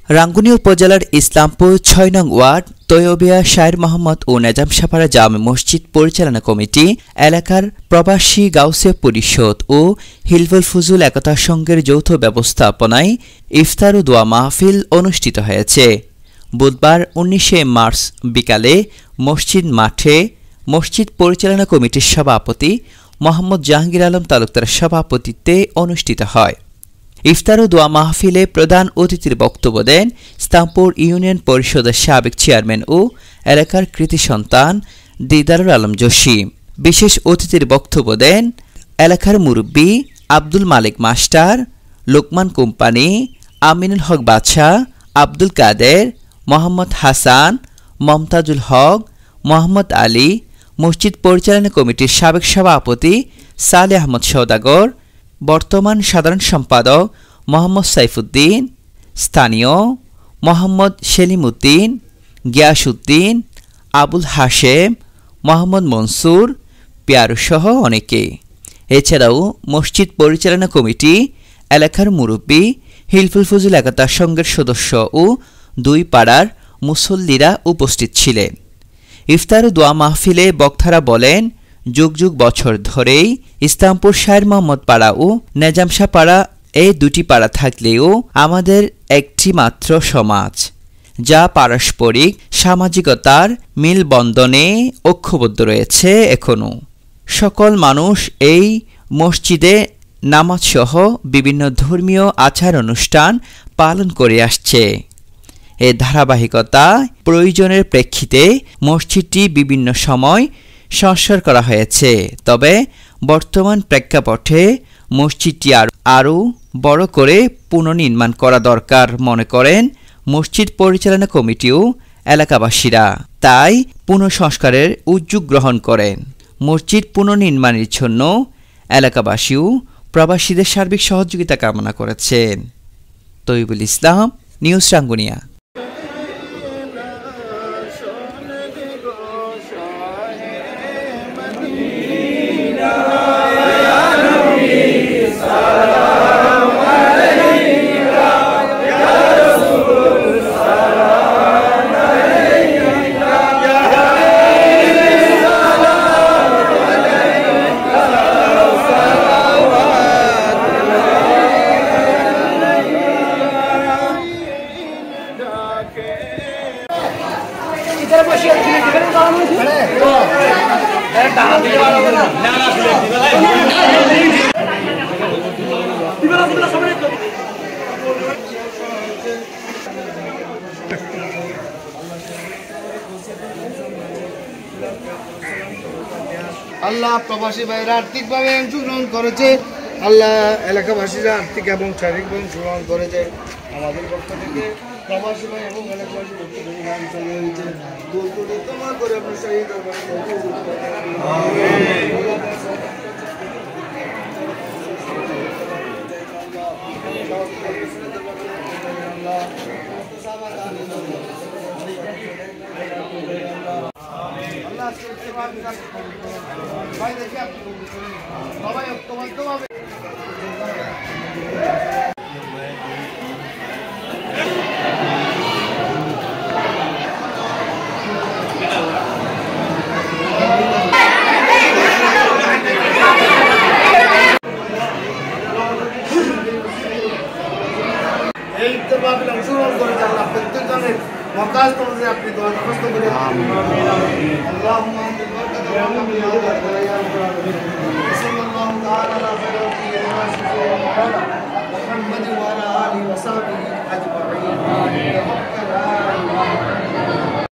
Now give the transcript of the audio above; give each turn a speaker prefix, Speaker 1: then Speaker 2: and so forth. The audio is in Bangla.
Speaker 1: রাঙ্গুনিয়া উপজেলার ইসলামপুর ৬ নং ওয়ার্ড তৈয়বিয়া শায়ের মোহাম্মদ ও নেজাম সাপাড়া জামে মসজিদ পরিচালনা কমিটি এলাকার প্রবাসী গাউসিয়া পরিষদ ও হিলফুল ফুজুল একতা সংঘের যৌথ ব্যবস্থাপনায় ইফতার ও দোয়া মাহফিল অনুষ্ঠিত হয়েছে। বুধবার ১৯শে মার্চ বিকালে মসজিদ মাঠে মসজিদ পরিচালনা কমিটির সভাপতি মোহাম্মদ জাহাঙ্গীর আলম তালুকদার সভাপতিত্বে অনুষ্ঠিত হয়। ইফতার ও দোয়া মাহফিলে প্রধান অতিথির বক্তব্য দেন ইসলামপুর ইউনিয়ন পরিষদের সাবেক চেয়ারম্যান ও এলাকার কৃতি সন্তান দিদারুল আলম জসি। বিশেষ অতিথির বক্তব্য দেন এলাকার মুরব্বী আব্দুল মালিক মাস্টার, লোকমান কোম্পানি, আমিনুল হক বাদশা, আব্দুল কাদের, মোহাম্মদ হাসান, মমতাজুল হক, মোহাম্মদ আলী, মসজিদ পরিচালনা কমিটির সাবেক সভাপতি সালেহ আহমদ সওদাগর, বর্তমান সাধারণ সম্পাদক মোহাম্মদ সাইফুদ্দিন, স্থানীয় মোহাম্মদ সেলিমউদ্দিন, গিয়াসউদ্দিন, আবুল হাশেম, মোহাম্মদ মনসুর, পিয়ারুসহ অনেকে। এছাড়াও মসজিদ পরিচালনা কমিটি, এলাকার মুরব্বী, হিলফুল ফুজুল একতা সংঘের সদস্য ও দুই পাড়ার মুসল্লিরা উপস্থিত ছিলেন। ইফতার ও দোয়া মাহফিলে বক্তারা বলেন, যুগ যুগ বছর ধরেই ইসলামপুর শায়ের মোহাম্মদ পাড়া ও নেজামশাহ পাড়া এই দুটি পাড়া থাকলেও আমাদের একটি মাত্র সমাজ, যা পারস্পরিক সামাজিকতার মিলবন্ধনে ঐক্যবদ্ধ রয়েছে এখনও। সকল মানুষ এই মসজিদে নামাজসহ বিভিন্ন ধর্মীয় আচার অনুষ্ঠান পালন করে আসছে। এ ধারাবাহিকতা প্রয়োজনের প্রেক্ষিতে মসজিদটি বিভিন্ন সময় সংস্কার করা হয়েছে, তবে বর্তমান প্রেক্ষাপটে মসজিদটি আরও বড় করে পুনর্নির্মাণ করা দরকার মনে করেন মসজিদ পরিচালনা কমিটি ও এলাকাবাসীরা। তাই পুনঃসংস্কারের উদ্যোগ গ্রহণ করেন। মসজিদ পুনর্নির্মাণের জন্য এলাকাবাসী ও প্রবাসীদের সার্বিক সহযোগিতা কামনা করেছেন। তৈবুল ইসলাম, নিউজ রাঙ্গুনিয়া।
Speaker 2: আল্লাহ প্রবাসী ভাইরা আর্থিকভাবে অংশগ্রহণ করেছে, আল্লাহ এলাকাবাসীরা আর্থিক এবং শারীরিকভাবে অংশগ্রহণ করেছে। আমাদের পক্ষ থেকে প্রবাসী ভাই এবং এলাকাবাসী পক্ষ থেকে গান চালিয়ে হয়েছে। তোমার করে আপনার শহীদ সবাই ঐক্যবদ্ধভাবে এই ইফতার মাহফিলে অংশগ্রহণ করে আল্লাহ প্রত্যেকজনের মকাজ অনুযায়ী আপনি দোয়া দরখাস্ত করে আল্লাহুম্মা